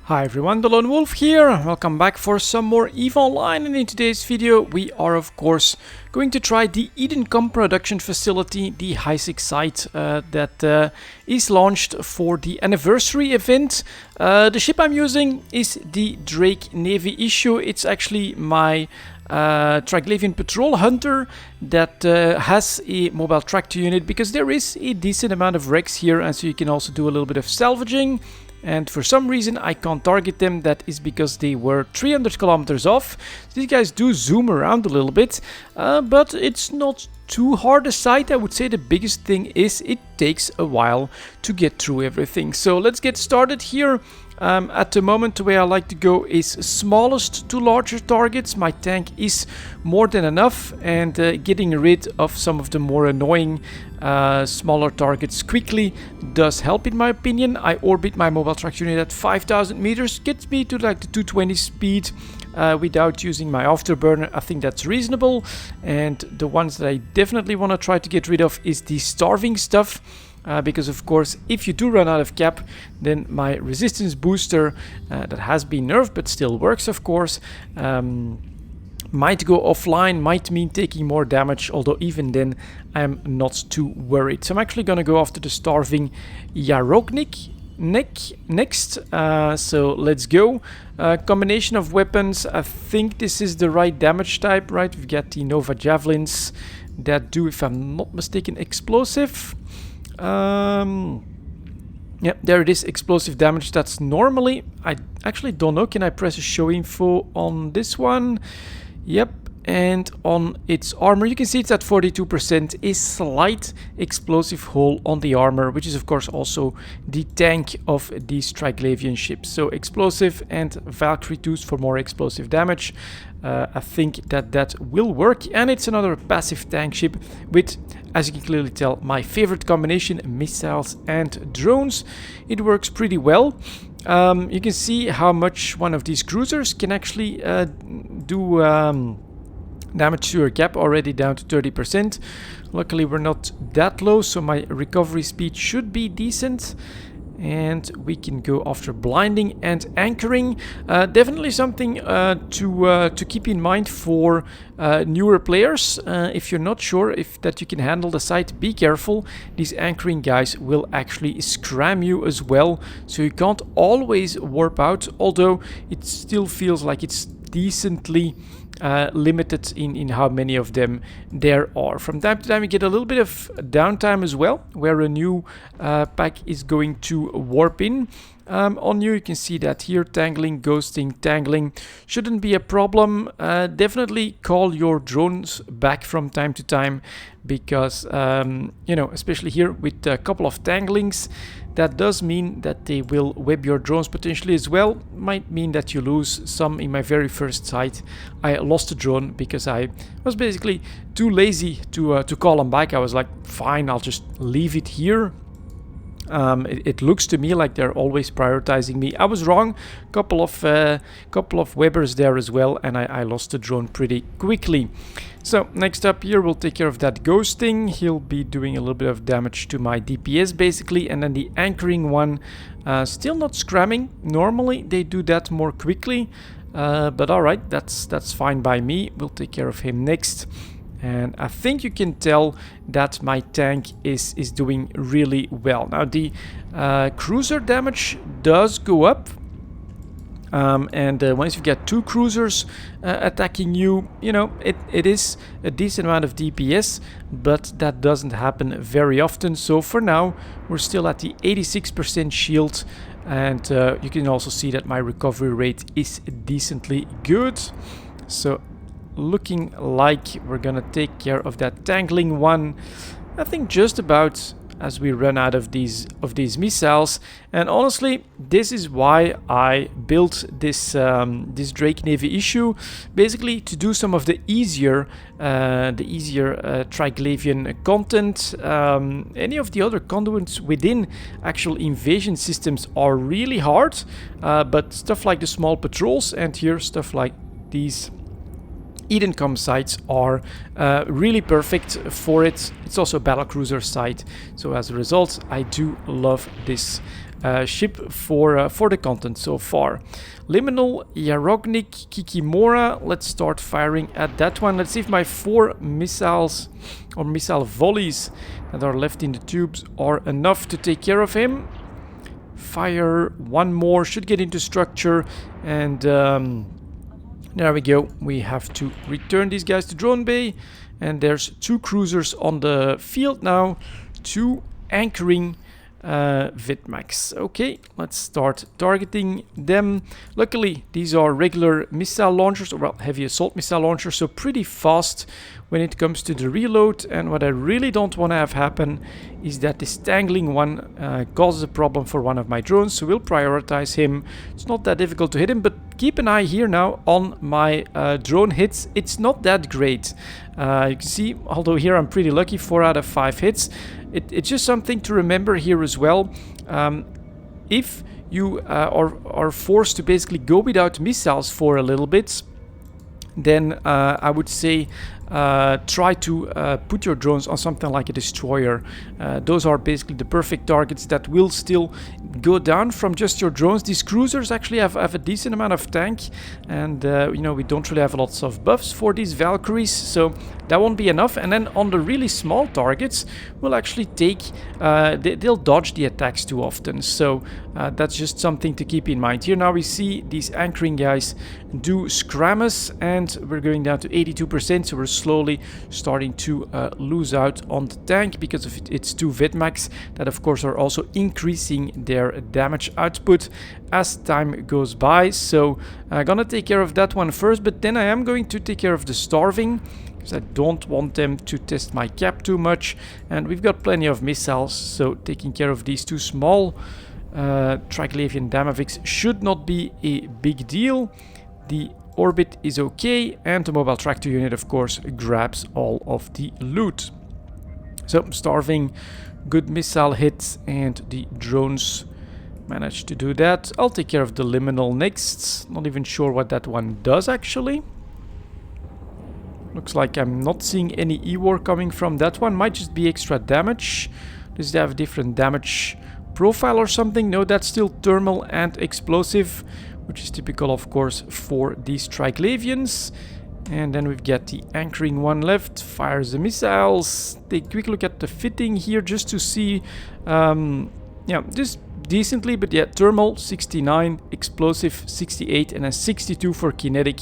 Hi everyone, delonewolf here. Welcome back for some more EVE Online, and in today's video we are of course going to try the Edencom production facility, the high-sec site that is launched for the anniversary event. The ship I'm using is the Drake Navy issue. It's actually my Triglavian patrol hunter that has a mobile tractor unit, because there is a decent amount of wrecks here, and so you can also do a little bit of salvaging. And for some reason I can't target them. That is because they were 300 kilometers off. So these guys do zoom around a little bit, but it's not too hard a sight. I would say the biggest thing is it takes a while to get through everything. So let's get started here. At the moment, the way I like to go is smallest to larger targets. My tank is more than enough, and getting rid of some of the more annoying smaller targets quickly does help, in my opinion. I orbit my mobile track unit at 5,000 meters, gets me to like the 220 speed without using my Afterburner. I think that's reasonable, and the ones that I definitely want to try to get rid of is the starving stuff. Because of course, if you do run out of cap, then my resistance booster that has been nerfed but still works, of course, might go offline, might mean taking more damage, although even then I'm not too worried. So I'm actually going to go after the starving Yarognik next. So let's go. Combination of weapons, I think this is the right damage type, right? We've got the Nova Javelins that do, if I'm not mistaken, explosive. Yeah, there it is, explosive damage. That's normally, I actually don't know, can I press a show info on this one? Yep, and on its armor you can see it's at 42%, a slight explosive hole on the armor, which is of course also the tank of these Triglavian ships. So explosive and Valkyrie IIs for more explosive damage. I think that will work, and it's another passive tank ship with, as you can clearly tell, my favorite combination, missiles and drones. It works pretty well. You can see how much one of these cruisers can actually do damage to your cap, already down to 30%. Luckily we're not that low, so my recovery speed should be decent. And we can go after blinding and anchoring. Definitely something to keep in mind for newer players. If you're not sure if that you can handle the site, be careful. These anchoring guys will actually scram you as well, so you can't always warp out, although it still feels like it's decently limited in how many of them there are. From time to time you get a little bit of downtime as well, where a new pack is going to warp in on you. You can see that here, tangling, ghosting, tangling shouldn't be a problem. Definitely call your drones back from time to time, because you know, especially here with a couple of tanglings, that does mean that they will web your drones potentially as well. Might mean that you lose some. In my very first sight I lost a drone because I was basically too lazy to call them back. I was like, fine, I'll just leave it here. It looks to me like they're always prioritizing me. I was wrong. Couple of webbers there as well, and I lost the drone pretty quickly. So next up here, we'll take care of that ghosting. He'll be doing a little bit of damage to my DPS basically, and then the anchoring one, still not scramming. Normally they do that more quickly, but all right, that's fine by me. We'll take care of him next. And I think you can tell that my tank is doing really well. Now the cruiser damage does go up. And once you get two cruisers attacking you, you know, it is a decent amount of DPS, but that doesn't happen very often. So for now, we're still at the 86% shield, and you can also see that my recovery rate is decently good. So looking like we're gonna take care of that tangling one, I think just about as we run out of these missiles. And honestly, this is why I built this this Drake Navy issue, basically to do some of the easier Triglavian content. Any of the other conduits within actual invasion systems are really hard, but stuff like the small patrols and here stuff like these Edencom sites are really perfect for it. It's also a battlecruiser site, so as a result I do love this ship for the content so far. Liminal, Yarognik, Kikimora. Let's start firing at that one. Let's see if my 4 missiles or missile volleys that are left in the tubes are enough to take care of him. Fire one more, should get into structure, and there we go. We have to return these guys to drone bay, and there's 2 cruisers on the field now, 2 anchoring Vidmax. Okay, let's start targeting them. Luckily, these are regular missile launchers, or well, heavy assault missile launchers, so pretty fast when it comes to the reload. And what I really don't want to have happen is that this tangling one causes a problem for one of my drones, so we'll prioritize him. It's not that difficult to hit him, but keep an eye here now on my drone hits. It's not that great. You can see, although here I'm pretty lucky, 4 out of 5 hits. It's just something to remember here as well. If you are forced to basically go without missiles for a little bit, then I would say try to put your drones on something like a destroyer. Those are basically the perfect targets that will still go down from just your drones. These cruisers actually have a decent amount of tank, and you know, we don't really have lots of buffs for these Valkyries, so that won't be enough. And then on the really small targets, we'll actually take they'll dodge the attacks too often, so that's just something to keep in mind. Here now we see these anchoring guys do scram us, and we're going down to 82%, so we're slowly starting to lose out on the tank because of its 2 Vidmax that of course are also increasing their damage output as time goes by. So I'm gonna take care of that one first, but then I am going to take care of the starving, because I don't want them to test my cap too much, and we've got plenty of missiles, so taking care of these 2 small Triglavian Damaviks should not be a big deal. The orbit is okay, and the mobile tractor unit of course grabs all of the loot. So starving, good missile hits, and the drones managed to do that. I'll take care of the liminal next. Not even sure what that one does actually. Looks like I'm not seeing any E-war coming from that one. Might just be extra damage. Does it have a different damage profile or something? No, that's still thermal and explosive, which is typical of course for these Triglavians. And then we've got the anchoring one left, fires the missiles. Take a quick look at the fitting here just to see, yeah, just decently, but yeah, thermal 69, explosive 68, and a 62 for kinetic.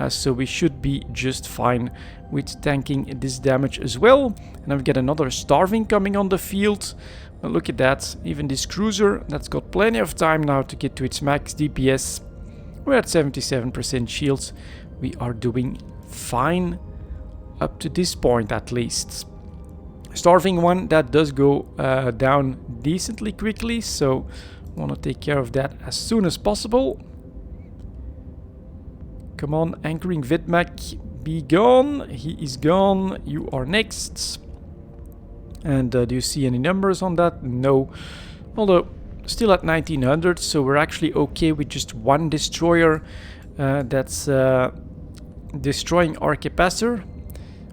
So we should be just fine with tanking this damage as well. And I've got another starving coming on the field. Well, look at that, even this cruiser that's got plenty of time now to get to its max DPS. We're at 77% shields. We are doing fine up to this point at least. Starving one, that does go down decently quickly, so I want to take care of that as soon as possible. Come on, anchoring Vidmac, be gone. He is gone. You are next. And do you see any numbers on that? No. Although still at 1900, so we're actually okay with just 1 destroyer that's destroying our capacitor,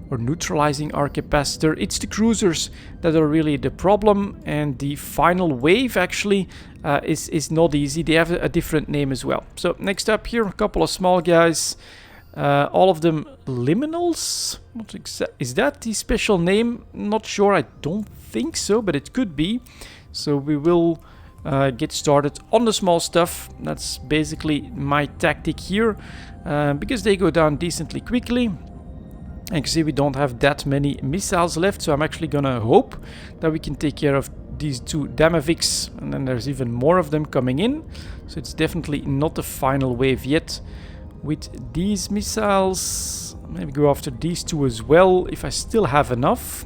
or neutralizing our capacitor. It's the cruisers that are really the problem, and the final wave actually is not easy. They have a different name as well. So next up here, a couple of small guys, all of them liminals. Is that the special name? Not sure, I don't think so, but it could be. So we will get started on the small stuff. That's basically my tactic here, because they go down decently quickly. And you can see we don't have that many missiles left, so I'm actually gonna hope that we can take care of these 2 Damaviks, and then there's even more of them coming in. So it's definitely not the final wave yet with these missiles. Maybe go after these 2 as well, if I still have enough.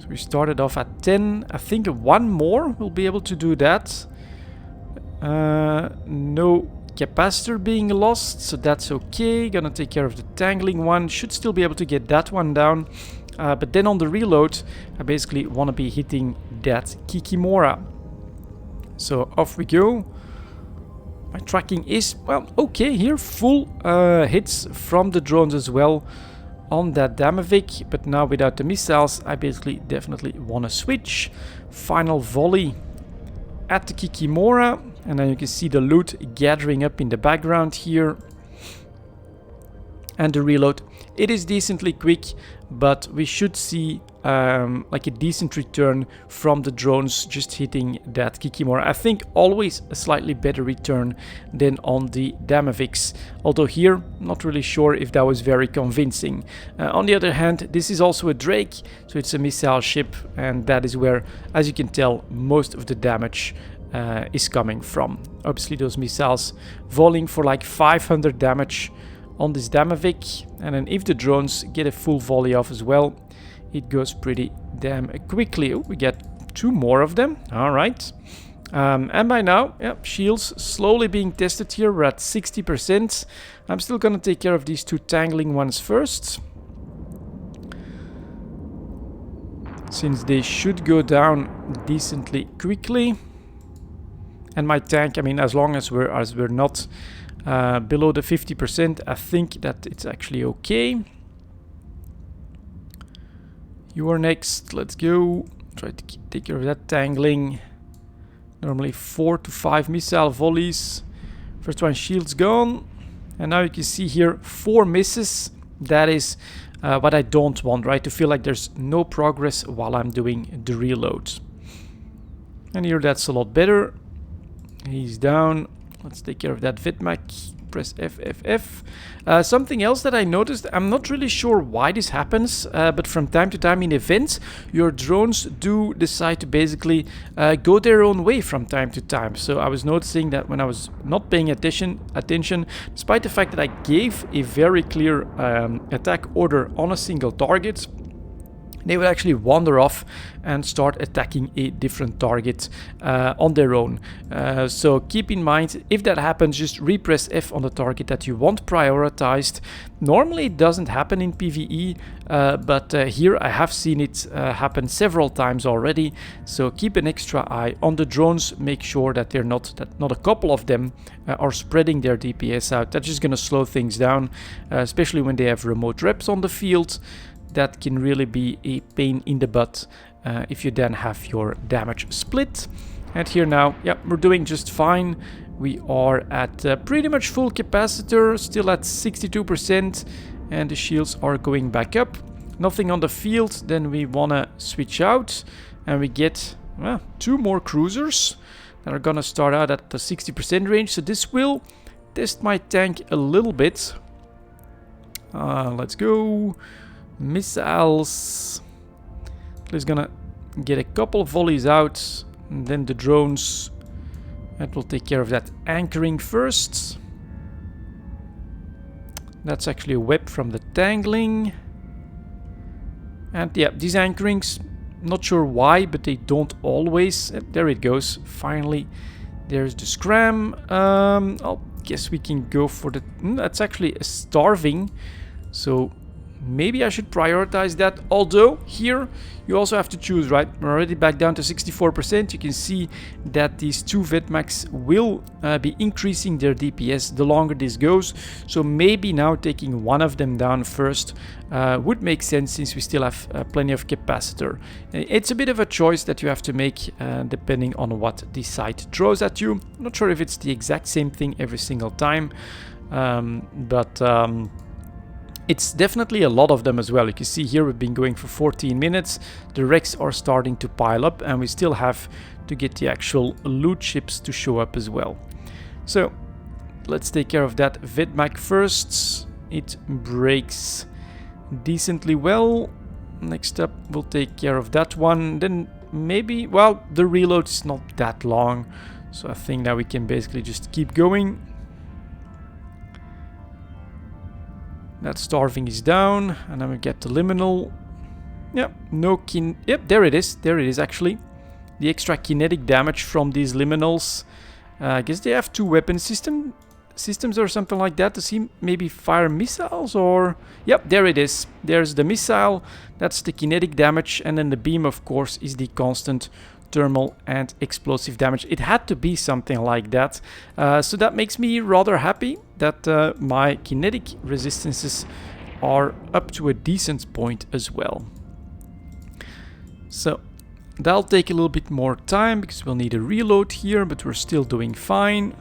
So we started off at 10. I think 1 more will be able to do that. No capacitor being lost, so that's okay. Gonna take care of the tangling one. Should still be able to get that one down. But then on the reload, I basically want to be hitting that Kikimora. So off we go. My tracking is, well, okay here. Full hits from the drones as well on that Damavik. But now without the missiles, I basically definitely want to switch. Final volley at the Kikimora, and then you can see the loot gathering up in the background here. And the reload, it is decently quick, but we should see like a decent return from the drones just hitting that Kikimora. I think always a slightly better return than on the Damavix, although here not really sure if that was very convincing. On the other hand, this is also a Drake, so it's a missile ship, and that is where, as you can tell, most of the damage is coming from. Obviously those missiles volleying for like 500 damage on this Damavik, and then if the drones get a full volley off as well, it goes pretty damn quickly. Oh, we get 2 more of them. All right. And by now, yeah, shields slowly being tested here. We're at 60%. I'm still gonna take care of these 2 tangling ones first, since they should go down decently quickly. And my tank, I mean, as long as we're not below the 50%, I think that it's actually okay. You are next. Let's go. Try to take care of that tangling. Normally 4 to 5 missile volleys. First one, shields gone. And now you can see here 4 misses. That is what I don't want, right? To feel like there's no progress while I'm doing the reload. And here that's a lot better. He's down. Let's take care of that Vidmac. Press F. Something else that I noticed, I'm not really sure why this happens, but from time to time in events, your drones do decide to basically go their own way from time to time. So I was noticing that when I was not paying attention, despite the fact that I gave a very clear attack order on a single target, they would actually wander off and start attacking a different target on their own. So keep in mind, if that happens, just repress F on the target that you want prioritized. Normally it doesn't happen in PvE, but here I have seen it happen several times already. So keep an extra eye on the drones. Make sure that they're not a couple of them are spreading their DPS out. That's just going to slow things down, especially when they have remote reps on the field. That can really be a pain in the butt if you then have your damage split. And here now, yeah, we're doing just fine. We are at pretty much full capacitor, still at 62%, and the shields are going back up. Nothing on the field, then we want to switch out, and we get 2 more cruisers that are going to start out at the 60% range. So this will test my tank a little bit. Let's go. Missiles. He's gonna get a couple of volleys out, and then the drones. That will take care of that anchoring first. That's actually a web from the tangling. And yeah, these anchorings, not sure why, but they don't always. There it goes. Finally, there's the scram. I guess we can go for the. That's actually a starving. So maybe I should prioritize that, although here you also have to choose, right? We're already back down to 64%. You can see that these 2 Vidmacs will be increasing their DPS the longer this goes. So maybe now taking one of them down first would make sense, since we still have plenty of capacitor. It's a bit of a choice that you have to make depending on what the site throws at you. I'm not sure if it's the exact same thing every single time, but it's definitely a lot of them as well. You can see here we've been going for 14 minutes. The wrecks are starting to pile up, and we still have to get the actual loot ships to show up as well. So let's take care of that Vidmac first. It breaks decently well. Next up, we'll take care of that one. Then maybe, well, the reload is not that long, so I think that we can basically just keep going. That starving is down, and then we get the liminal. Yep, no yep, there it is. There it is, actually. The extra kinetic damage from these liminals. I guess they have 2 weapon systems or something like that. Does he maybe fire missiles or? Yep, there it is. There's the missile. That's the kinetic damage, and then the beam, of course, is the constant thermal and explosive damage. It had to be something like that. So that makes me rather happy that my kinetic resistances are up to a decent point as well. So that'll take a little bit more time because we'll need a reload here, but we're still doing fine.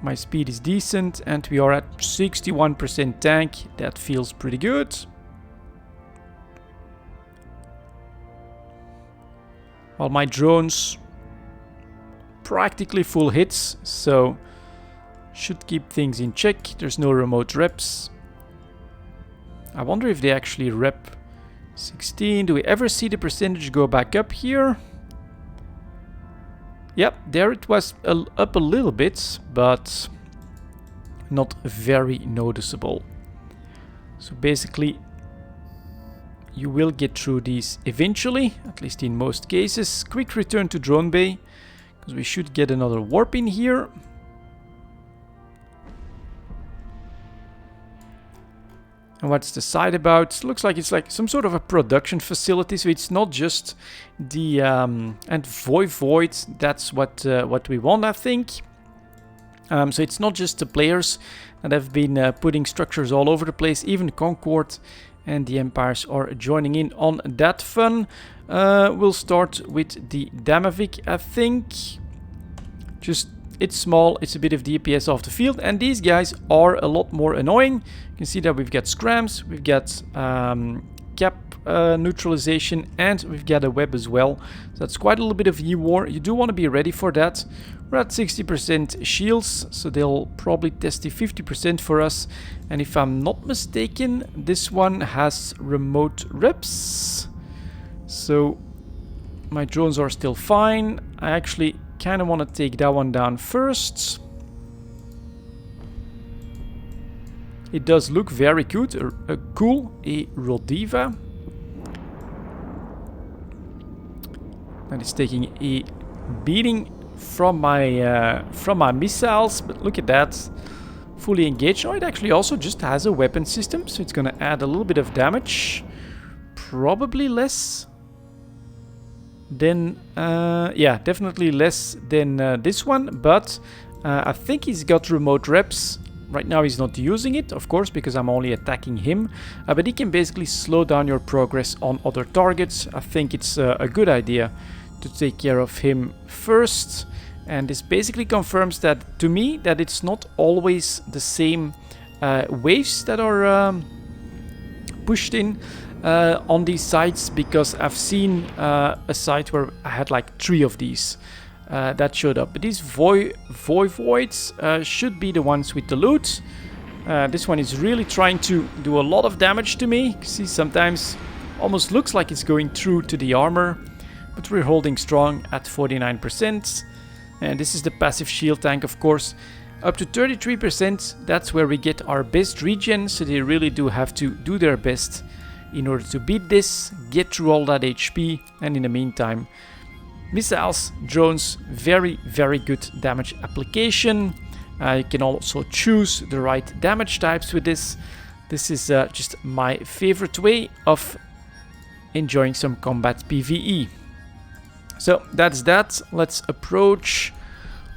My speed is decent and we are at 61% tank. That feels pretty good. While my drones practically full hits, so should keep things in check. There's no remote reps. I wonder if they actually rep 16. Do we ever see the percentage go back up here? Yep, there it was up a little bit, but not very noticeable. So basically, you will get through these eventually, at least in most cases. Quick return to drone bay, because we should get another warp in here. And what's the site about? Looks like it's like some sort of a production facility, so it's not just the and void. That's what we want, I think. So it's not just the players that have been putting structures all over the place. Even Concord and the Empires are joining in on that fun. We'll start with the Damavik, I think. Just it's small, it's a bit of DPS off the field, and these guys are a lot more annoying. You can see that we've got scrams, we've got cap neutralization, and we've got a web as well. So that's quite a little bit of E-War. You do want to be ready for that. We're at 60% shields, so they'll probably test the 50% for us. And if I'm not mistaken, this one has remote reps. So my drones are still fine. I actually kind of want to take that one down first. It does look very good, cool, a Rodiva. And it's taking a beating from my missiles, but look at that, fully engaged. Oh, it actually also just has a weapon system, so it's going to add a little bit of damage, probably less than, yeah, definitely less than this one, but I think he's got remote reps. Right now he's not using it, of course, because I'm only attacking him, but he can basically slow down your progress on other targets. I think it's a good idea to take care of him first, and this basically confirms that, to me, that it's not always the same waves that are pushed in on these sites, because I've seen a site where I had like 3 of these that showed up. But these voids should be the ones with the loot. This one is really trying to do a lot of damage to me. See, sometimes almost looks like it's going through to the armor, but we're holding strong at 49%. And this is the passive shield tank, of course. Up to 33%, that's where we get our best regen, so they really do have to do their best in order to beat this, get through all that HP, and in the meantime, missiles, drones, very, very good damage application. You can also choose the right damage types with this. This is just my favorite way of enjoying some combat PvE. So that's that. Let's approach.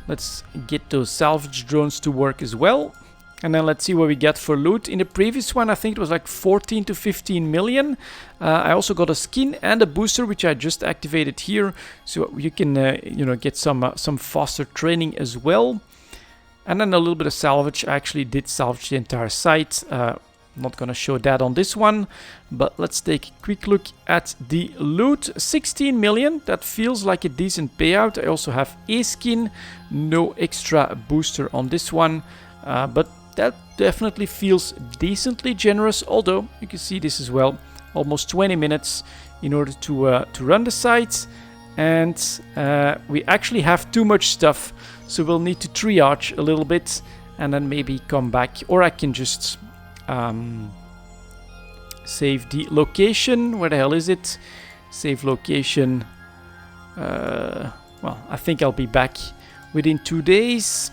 Let's get those salvage drones to work as well. And then let's see what we get for loot. In the previous one, I think it was like 14 to 15 million. I also got a skin and a booster, which I just activated here, so you can, you know, get some faster training as well. And then a little bit of salvage. I actually did salvage the entire site. I'm not gonna show that on this one, but let's take a quick look at the loot. 16 million. That feels like a decent payout. I also have a skin, no extra booster on this one, but that definitely feels decently generous, although you can see this as well, almost 20 minutes in order to run the site, and we actually have too much stuff, so we'll need to triage a little bit and then maybe come back, or I can just save the location. Where the hell is it? Save location. Well, I think I'll be back within 2 days,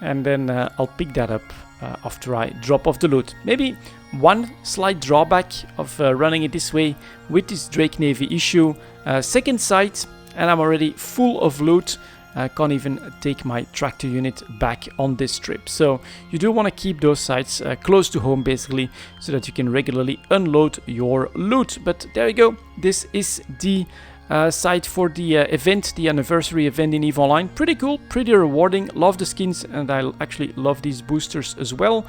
and then I'll pick that up after I drop off the loot. Maybe one slight drawback of running it this way with this Drake Navy issue. Second site, and I'm already full of loot. I can't even take my tractor unit back on this trip. So you do want to keep those sites close to home basically, so that you can regularly unload your loot. But there you go, this is the site for the event, the anniversary event in EVE Online. Pretty cool, pretty rewarding, love the skins, and I actually love these boosters as well.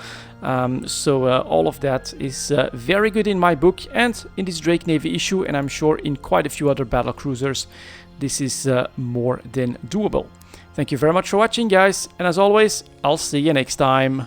So all of that is very good in my book and in this Drake Navy issue, and I'm sure in quite a few other battle cruisers this is more than doable. Thank you very much for watching, guys, and as always, I'll see you next time.